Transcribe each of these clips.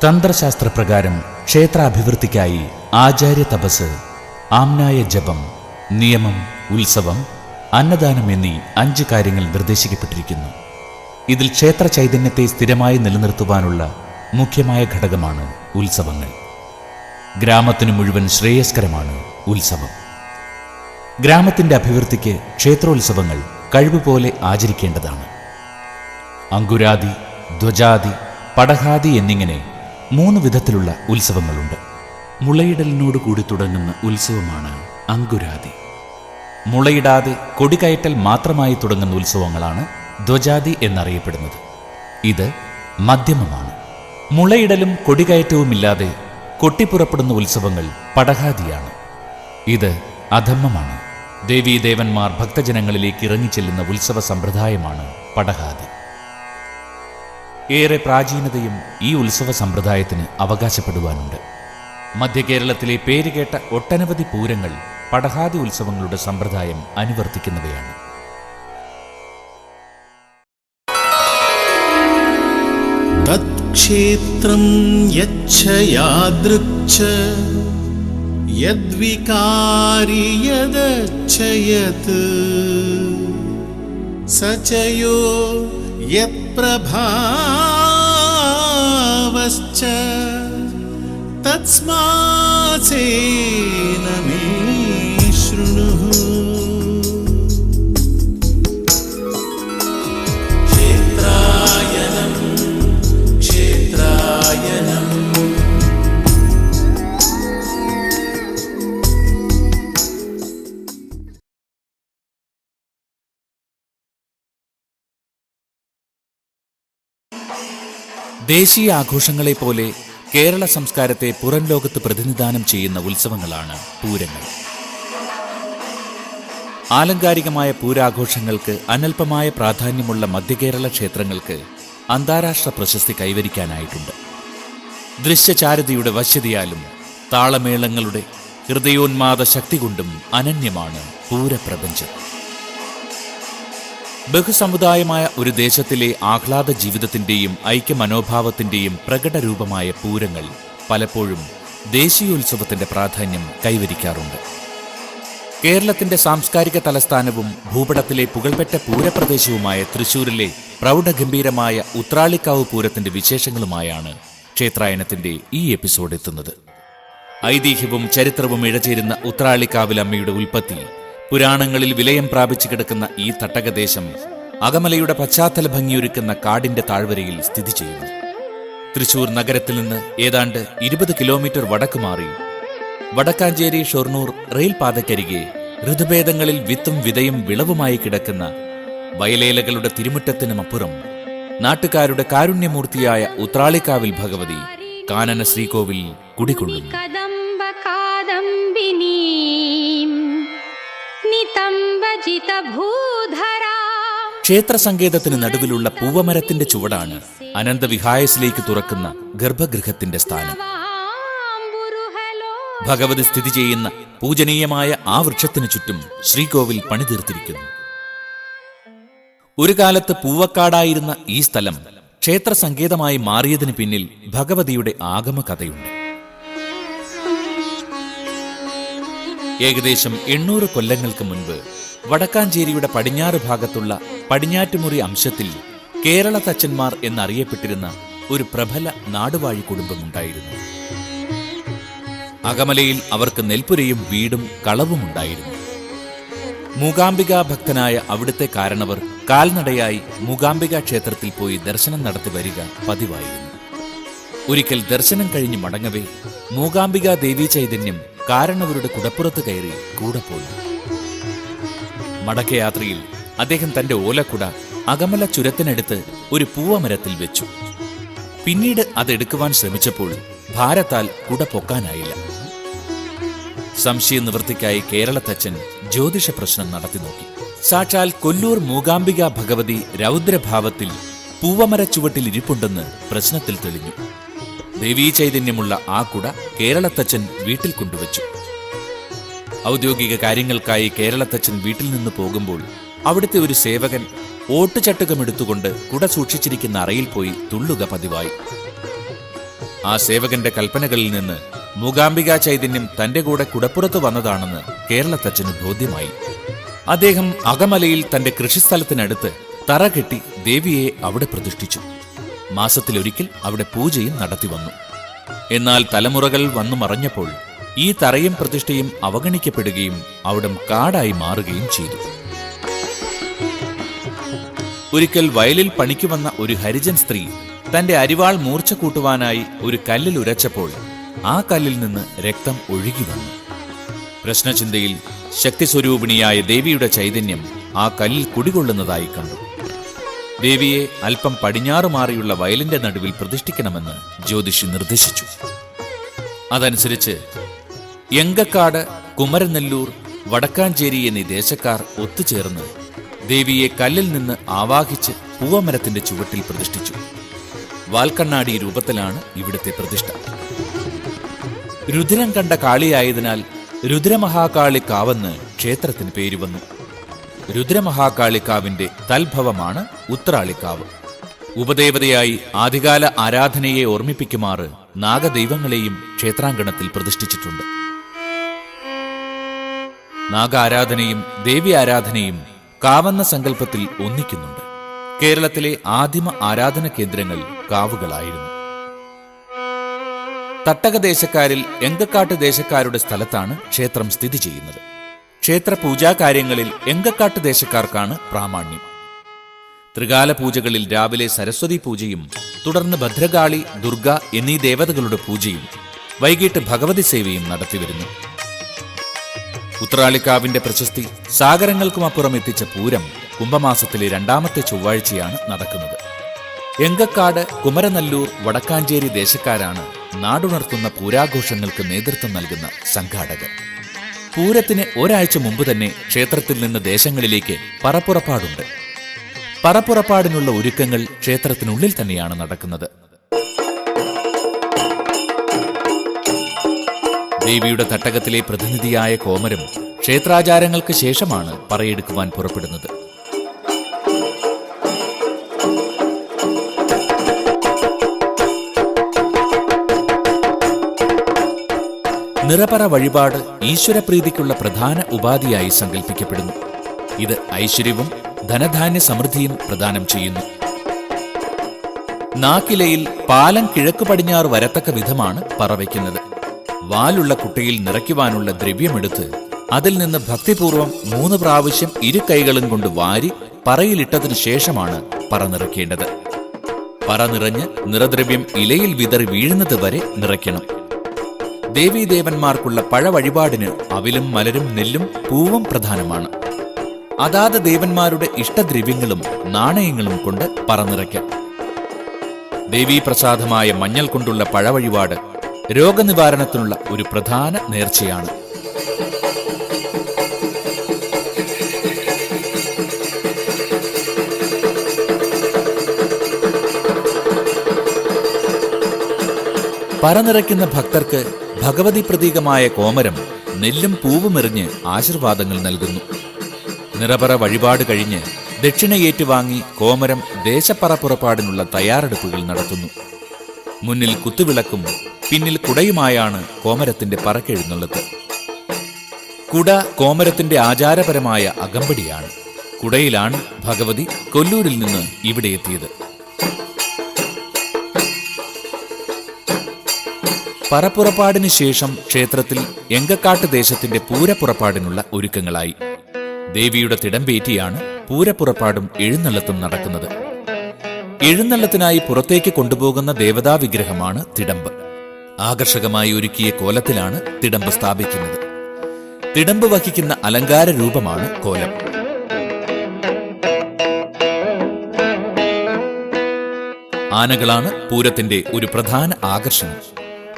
തന്ത്രശാസ്ത്രപ്രകാരം ക്ഷേത്രാഭിവൃദ്ധിക്കായി ആചാര്യ തപസ്, ആമ്നായ ജപം, നിയമം, ഉത്സവം, അന്നദാനം എന്നീ 5 കാര്യങ്ങൾ നിർദ്ദേശിക്കപ്പെട്ടിരിക്കുന്നു. ഇതിൽ ക്ഷേത്ര ചൈതന്യത്തെ സ്ഥിരമായി നിലനിർത്തുവാനുള്ള മുഖ്യമായ ഘടകമാണ് ഉത്സവങ്ങൾ. ഗ്രാമത്തിനു മുഴുവൻ ശ്രേയസ്കരമാണ് ഉത്സവം. ഗ്രാമത്തിന്റെ അഭിവൃദ്ധിക്ക് ക്ഷേത്രോത്സവങ്ങൾ കഴിവുപോലെ ആചരിക്കേണ്ടതാണ്. അങ്കുരാദി, ധ്വജാദി, പടഹാദി എന്നിങ്ങനെ 3 വിധത്തിലുള്ള ഉത്സവങ്ങളുണ്ട്. മുളയിടലിനോട് കൂടി തുടങ്ങുന്ന ഉത്സവമാണ് അങ്കുരാദി. മുളയിടാതെ കൊടികയറ്റൽ മാത്രമായി തുടങ്ങുന്ന ഉത്സവങ്ങളാണ് ധ്വജാദി എന്നറിയപ്പെടുന്നത്. ഇത് മധ്യമമാണ്. മുളയിടലും കൊടികയറ്റവുമില്ലാതെ കൊട്ടിപ്പുറപ്പെടുന്ന ഉത്സവങ്ങൾ പടഹാദിയാണ്. ഇത് അധമ്മമാണ്. ദേവീദേവന്മാർ ഭക്തജനങ്ങളിലേക്ക് ഇറങ്ങിച്ചെല്ലുന്ന ഉത്സവ സമ്പ്രദായമാണ് പടഹാദി. ഏറെ പ്രാചീനതയും ഈ ഉത്സവ സമ്പ്രദായത്തിന് അവകാശപ്പെടുവാനുണ്ട്. മധ്യകേരളത്തിലെ പേരുകേട്ട ഒട്ടനവധി പൂരങ്ങൾ പടഹാദി ഉത്സവങ്ങളുടെ സമ്പ്രദായം അനുവർത്തിക്കുന്നവയാണ്. തത്ക്ഷേത്രം യച്ഛയാദൃച്ഛ യദ്വികാരി യദച്ഛയത് സചയോ യത്പ്രഭാവശ്ച തസ്മാസേന മേ ശൃണുഃ. ക്ഷേത്രായനം ക്ഷേത്രായനം. ദേശീയ ആഘോഷങ്ങളെപ്പോലെ കേരള സംസ്കാരത്തെ പുറം ലോകത്ത് പ്രതിനിധാനം ചെയ്യുന്ന ഉത്സവങ്ങളാണ് പൂരങ്ങൾ. ആലങ്കാരികമായ പൂരാഘോഷങ്ങൾക്ക് അനൽപമായ പ്രാധാന്യമുള്ള മധ്യകേരള ക്ഷേത്രങ്ങൾക്ക് അന്താരാഷ്ട്ര പ്രശസ്തി കൈവരിക്കാനായിട്ടുണ്ട്. ദൃശ്യചാരുതയുടെ വശ്യതയാലും താളമേളങ്ങളുടെ ഹൃദയോന്മാദ ശക്തി കൊണ്ടും അനന്യമാണ് പൂരപ്രപഞ്ചം. ബഹുസമുദായമായ ഒരു ദേശത്തിലെ ആഹ്ലാദ ജീവിതത്തിന്റെയും ഐക്യമനോഭാവത്തിന്റെയും പ്രകടരൂപമായ പൂരങ്ങൾ പലപ്പോഴും ദേശീയോത്സവത്തിന്റെ പ്രാധാന്യം കൈവരിക്കാറുണ്ട്. കേരളത്തിന്റെ സാംസ്കാരിക തലസ്ഥാനവും ഭൂപടത്തിലെ പുകൾപെറ്റ പൂരപ്രദേശവുമായ തൃശൂരിലെ പ്രൗഢഗംഭീരമായ ഉത്രാളിക്കാവ് പൂരത്തിന്റെ വിശേഷങ്ങളുമായാണ് ക്ഷേത്രായനത്തിന്റെ ഈ എപ്പിസോഡ് എത്തുന്നത്. ഐതിഹ്യവും ചരിത്രവും ഇഴചേരുന്ന ഉത്രാളിക്കാവിലമ്മയുടെ ഉൽപ്പത്തി പുരാണങ്ങളിൽ വിലയം പ്രാപിച്ചു കിടക്കുന്ന ഈ തട്ടകദേശം അകമലയുടെ പശ്ചാത്തല ഭംഗിയൊരുക്കുന്ന കാടിന്റെ താഴ്വരയിൽ സ്ഥിതി ചെയ്യുന്നു. തൃശൂർ നഗരത്തിൽ നിന്ന് ഏതാണ്ട് 20 കിലോമീറ്റർ വടക്ക് മാറി വടക്കാഞ്ചേരി ഷൊർണൂർ റെയിൽ പാതക്കരികെ ഋതുഭേദങ്ങളിൽ വിത്തും വിതയും വിളവുമായി കിടക്കുന്ന വയലേലകളുടെ തിരുമുറ്റത്തിനുമപ്പുറം നാട്ടുകാരുടെ കാരുണ്യമൂർത്തിയായ ഉത്രാളിക്കാവിൽ ഭഗവതി കാനന ശ്രീകോവിൽ കുടികൊള്ളുന്നു. ക്ഷേത്ര സങ്കേതത്തിന് നടുവിലുള്ള പൂവമരത്തിന്റെ ചുവടാണ് അനന്തവിഹായസിലേക്ക് തുറക്കുന്ന ഗർഭഗൃഹത്തിന്റെ സ്ഥാനം. ഭഗവതി സ്ഥിതി ചെയ്യുന്ന പൂജനീയമായ ആ വൃക്ഷത്തിനു ചുറ്റും ശ്രീകോവിൽ പണിതീർത്തിരിക്കുന്നു. ഒരു കാലത്ത് പൂവക്കാടായിരുന്ന ഈ സ്ഥലം ക്ഷേത്ര സങ്കേതമായി മാറിയതിനു പിന്നിൽ ഭഗവതിയുടെ ആഗമകഥയുണ്ട്. ഏകദേശം 800 കൊല്ലങ്ങൾക്ക് മുൻപ് വടക്കാഞ്ചേരിയുടെ പടിഞ്ഞാറ് ഭാഗത്തുള്ള പടിഞ്ഞാറ്റുമുറി അംശത്തിൽ കേരള തച്ചന്മാർ എന്നറിയപ്പെട്ടിരുന്ന ഒരു പ്രബല നാടുവാഴി കുടുംബമുണ്ടായിരുന്നു. അകമലയിൽ അവർക്ക് നെൽപ്പുരയും വീടും കളവുമുണ്ടായിരുന്നു. മൂകാംബിക ഭക്തനായ അവിടുത്തെ കാരണവർ കാൽനടയായി മൂകാംബിക ക്ഷേത്രത്തിൽ പോയി ദർശനം നടത്തി വരിക പതിവായിരുന്നു. ഒരിക്കൽ ദർശനം കഴിഞ്ഞ് മടങ്ങവേ മൂകാംബിക ദേവീ ചൈതന്യം കാരണവരുടെ കുടപ്പുറത്ത് കയറി കൂടെ പോയി. മടക്കയാത്രയിൽ അദ്ദേഹം തന്റെ ഓലക്കുട അകമല ചുരത്തിനടുത്ത് ഒരു പൂവമരത്തിൽ വെച്ചു. പിന്നീട് അതെടുക്കുവാൻ ശ്രമിച്ചപ്പോൾ ഭാരത്താൽ കുട പൊക്കാനായില്ല. സംശയ നിവൃത്തിക്കായി കേരളത്തച്ഛൻ ജ്യോതിഷ പ്രശ്നം നടത്തി നോക്കി. സാക്ഷാൽ കൊല്ലൂർ മൂകാംബിക ഭഗവതി രൗദ്രഭാവത്തിൽ പൂവമര ചുവട്ടിൽ ഇരിപ്പുണ്ടെന്ന് പ്രശ്നത്തിൽ തെളിഞ്ഞു. ദേവീ ചൈതന്യമുള്ള ആ കുട കേരളത്തച്ഛൻ വീട്ടിൽ കൊണ്ടുവച്ചു. ഔദ്യോഗിക കാര്യങ്ങൾക്കായി കേരളത്തച്ഛൻ വീട്ടിൽ നിന്ന് പോകുമ്പോൾ അവിടുത്തെ ഒരു സേവകൻ ഓട്ടുചട്ടുകമെടുത്തുകൊണ്ട് കുട സൂക്ഷിച്ചിരിക്കുന്ന അറയിൽ പോയി തുള്ളുക പതിവായി. ആ സേവകന്റെ കൽപ്പനകളിൽ നിന്ന് മൂകാംബികാ ചൈതന്യം തന്റെ കൂടെ കുടപ്പുറത്ത് വന്നതാണെന്ന് കേരളത്തച്ഛന് ബോധ്യമായി. അദ്ദേഹം അകമലയിൽ തന്റെ കൃഷിസ്ഥലത്തിനടുത്ത് തറ കെട്ടി ദേവിയെ അവിടെ പ്രതിഷ്ഠിച്ചു. മാസത്തിലൊരിക്കൽ അവിടെ പൂജയും നടത്തിവന്നു. എന്നാൽ തലമുറകൾ വന്നു മറഞ്ഞപ്പോൾ ഈ തറയും പ്രതിഷ്ഠയും അവഗണിക്കപ്പെടുകയും അവിടം കാടായി മാറുകയും ചെയ്തു. ഒരിക്കൽ വയലിൽ പണിക്കു വന്ന ഒരു ഹരിജൻ സ്ത്രീ തന്റെ അരിവാൾ മൂർച്ച കൂട്ടുവാനായി ഒരു കല്ലിൽ ഉരച്ചപ്പോൾ ആ കല്ലിൽ നിന്ന് രക്തം ഒഴുകി വന്നു. പ്രശ്നചിന്തയിൽ ശക്തിസ്വരൂപിണിയായ ദേവിയുടെ ചൈതന്യം ആ കല്ലിൽ കുടികൊള്ളുന്നതായി കണ്ടു. ദേവിയെ അല്പം പടിഞ്ഞാറ് മാറിയുള്ള വയലിന്റെ നടുവിൽ പ്രതിഷ്ഠിക്കണമെന്ന് ജ്യോതിഷി നിർദ്ദേശിച്ചു. അതനുസരിച്ച് എങ്കക്കാട്, കുമരനെല്ലൂർ, വടക്കാഞ്ചേരി എന്നീ ദേശക്കാർ ഒത്തുചേർന്ന് ദേവിയെ കല്ലിൽ നിന്ന് ആവാഹിച്ച് പൂവമരത്തിന്റെ ചുവട്ടിൽ പ്രതിഷ്ഠിച്ചു. വാൽക്കണ്ണാടി രൂപത്തിലാണ് ഇവിടുത്തെ പ്രതിഷ്ഠ. രുദ്രം കണ്ട കാളിയായതിനാൽ രുദ്രമഹാകാളിക്കാവെന്ന് ക്ഷേത്രത്തിന് പേരുവന്നു. രുദ്രമഹാകാളിക്കാവിന്റെ തൽഭവമാണ് ഉത്രാളിക്കാവ്. ഉപദേവതയായി ആദികാല ആരാധനയെ ഓർമ്മിപ്പിക്കുമാറ് നാഗദൈവങ്ങളെയും ക്ഷേത്രാങ്കണത്തിൽ പ്രതിഷ്ഠിച്ചിട്ടുണ്ട്. നാഗാരാധനയും ദേവി ആരാധനയും കാവെന്ന സങ്കല്പത്തിൽ ഒന്നിക്കുന്നുണ്ട്. കേരളത്തിലെ ആദിമ ആരാധന കേന്ദ്രങ്ങൾ കാവുകളായിരുന്നു. തട്ടക ദേശക്കാരിൽ എങ്കക്കാട്ട് ദേശക്കാരുടെ സ്ഥലത്താണ് ക്ഷേത്രം സ്ഥിതി ചെയ്യുന്നത്. ക്ഷേത്ര പൂജാകാര്യങ്ങളിൽ എങ്കക്കാട്ട് ദേശക്കാർക്കാണ് പ്രാമാണ്യം. ത്രികാല പൂജകളിൽ രാവിലെ സരസ്വതി പൂജയും തുടർന്ന് ഭദ്രകാളി, ദുർഗ എന്നീ ദേവതകളുടെ പൂജയും വൈകിട്ട് ഭഗവതി സേവയും നടത്തിവരുന്നു. ഉത്രാളിക്കാവിന്റെ പ്രശസ്തി സാഗരങ്ങൾക്കുമപ്പുറം എത്തിച്ച പൂരം കുംഭമാസത്തിലെ 2ാമത്തെ ചൊവ്വാഴ്ചയാണ് നടക്കുന്നത്. എങ്കക്കാട്, കുമരനെല്ലൂർ, വടക്കാഞ്ചേരി ദേശക്കാരാണ് നാടുണർത്തുന്ന പൂരാഘോഷങ്ങൾക്ക് നേതൃത്വം നൽകുന്ന സംഘാടകർ. പൂരത്തിന് ഒരാഴ്ച മുമ്പ് തന്നെ ക്ഷേത്രത്തിൽ നിന്ന് ദേശങ്ങളിലേക്ക് പറപ്പുറപ്പാടുണ്ട്. പറപ്പുറപ്പാടിനുള്ള ഒരുക്കങ്ങൾ ക്ഷേത്രത്തിനുള്ളിൽ തന്നെയാണ് നടക്കുന്നത്. ദേവിയുടെ തട്ടകത്തിലെ പ്രതിനിധിയായ കോമരം ക്ഷേത്രാചാരങ്ങൾക്ക് ശേഷമാണ് പറയെടുക്കുവാൻ പുറപ്പെടുന്നത്. നിറപറ വഴിപാട് ഈശ്വരപ്രീതിക്കുള്ള പ്രധാന ഉപാധിയായി സങ്കല്പിക്കപ്പെടുന്നു. ഇത് ഐശ്വര്യവും ധനധാന്യ സമൃദ്ധിയും പ്രദാനം ചെയ്യുന്നു. നാക്കിലയിൽ പാലം കിഴക്ക് പടിഞ്ഞാറ് വരത്തക്ക വിധമാണ് പറവയ്ക്കുന്നത്. വാലുള്ള കുട്ടയിൽ നിറയ്ക്കുവാനുള്ള ദ്രവ്യമെടുത്ത് അതിൽ നിന്ന് ഭക്തിപൂർവം 3 പ്രാവശ്യം ഇരു കൈകളും കൊണ്ട് വാരി പറയിലിട്ടതിനു ശേഷമാണ് പറ നിറയ്ക്കേണ്ടത്. പറ നിറഞ്ഞ് നിറദ്രവ്യം ഇലയിൽ വിതറി വീഴുന്നത് വരെ നിറയ്ക്കണം. ദേവീദേവന്മാർക്കുള്ള പഴവഴിപാടിന് അവിലും മലരും നെല്ലും പൂവും പ്രധാനമാണ്. അതാത് ദേവന്മാരുടെ ഇഷ്ടദ്രവ്യങ്ങളും നാണയങ്ങളും കൊണ്ട് പറ നിറയ്ക്കാം. ദേവീപ്രസാദമായ മഞ്ഞൾ കൊണ്ടുള്ള പഴവഴിപാട് രോഗനിവാരണത്തിനുള്ള ഒരു പ്രധാന നേർച്ചയാണ്. പറനിറയ്ക്കുന്ന ഭക്തർക്ക് ഭഗവതി പ്രതീകമായ കോമരം നെല്ലും പൂവുമെറിഞ്ഞ് ആശീർവാദങ്ങൾ നൽകുന്നു. നിറപറ വഴിപാട് കഴിഞ്ഞ് ദക്ഷിണ ഏറ്റുവാങ്ങി കോമരം ദേശപ്പറ പുറപ്പാടിനുള്ള തയ്യാറെടുപ്പുകൾ നടത്തുന്നു. മുന്നിൽ കുത്തുവിളക്കും പിന്നിൽ കുടയുമായാണ് കോമരത്തിന്റെ പറക്കെഴുന്നള്ളത്ത്. കുട കോമരത്തിന്റെ ആചാരപരമായ അകമ്പടിയാണ്. കുടയിലാണ് ഭഗവതി കൊല്ലൂരിൽ നിന്ന് ഇവിടെ എത്തിയത്. പറപ്പുറപ്പാടിന് ശേഷം ക്ഷേത്രത്തിൽ എങ്കക്കാട്ട് ദേശത്തിന്റെ പൂരപ്പുറപ്പാടിനുള്ള ഒരുക്കങ്ങളായി. ദേവിയുടെ തിടമ്പേറ്റിയാണ് പൂരപ്പുറപ്പാടും എഴുന്നള്ളത്തും നടക്കുന്നത്. എഴുന്നള്ളത്തിനായി പുറത്തേക്ക് കൊണ്ടുപോകുന്ന ദേവതാ വിഗ്രഹമാണ് തിടമ്പ്. ആകർഷകമായി ഒരുക്കിയ കോലത്തിലാണ് തിടമ്പ് സ്ഥാപിക്കുന്നത്. തിടമ്പ് വഹിക്കുന്ന അലങ്കാര രൂപമാണ് കോലം. ആനകളാണ് പൂരത്തിന്റെ ഒരു പ്രധാന ആകർഷണം.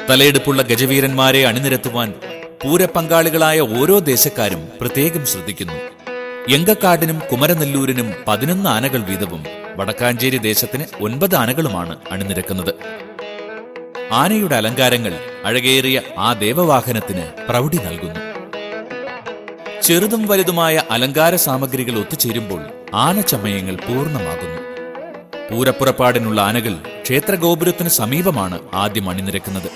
തലയെടുപ്പുള്ള ഗജവീരന്മാരെ അണിനിരത്തുവാൻ പൂരപങ്കാളികളായ ഓരോ ദേശക്കാരും പ്രത്യേകം ശ്രദ്ധിക്കുന്നു. എങ്കക്കാടിനും കുമരനെല്ലൂരിനും 11 ആനകൾ വീതവും വടക്കാഞ്ചേരി ദേശത്തിന് 9 ആനകളുമാണ് അണിനിരക്കുന്നത്. ആനയുടെ അലങ്കാരങ്ങൾ അഴകേറിയ ആ ദേവവാഹനത്തിന് പ്രൗഢി നൽകുന്നു. ചെറുതും വലുതുമായ അലങ്കാര സാമഗ്രികൾ ഒത്തുചേരുമ്പോൾ ആനച്ചമയങ്ങൾ പൂർണ്ണമാകുന്നു. പൂരപ്പുറപ്പാടിനുള്ള ആനകൾ ക്ഷേത്രഗോപുരത്തിന് സമീപമാണ് ആദ്യം അണിനിരക്കുന്നത്.